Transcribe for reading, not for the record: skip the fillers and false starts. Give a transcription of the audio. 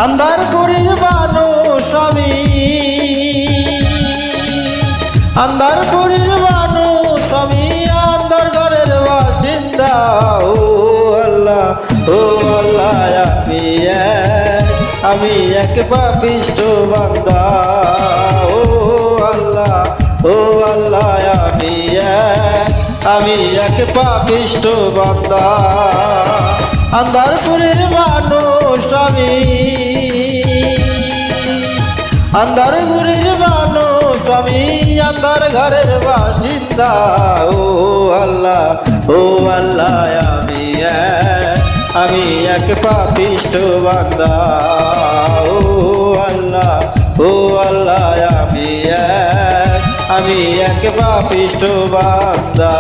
আন্ধারপুরের মানুষ আমি, আন্ধারপুরের মানুষ আমি, আন্ধার ঘরের বাসিন্দা। ও আল্লাহ, ও আল্লাহ, আমি এক পাপিষ্ঠ বান্দা। ও আল্লাহ, ও আল্লাহ, আমি এক পাপিষ্ঠ বান্দা। আন্ধারপুরের মানুষ আমি, আন্ধারপুরের মানুষ আমি, আন্ধার ঘরের বাসিন্দা। ও আল্লাহ, ও আল্লাহ, আমি এক পাপিষ্ঠ বান্দা। ও আল্লাহ, ও আল্লাহ, আমি এক পাপিষ্ঠ বান্দা।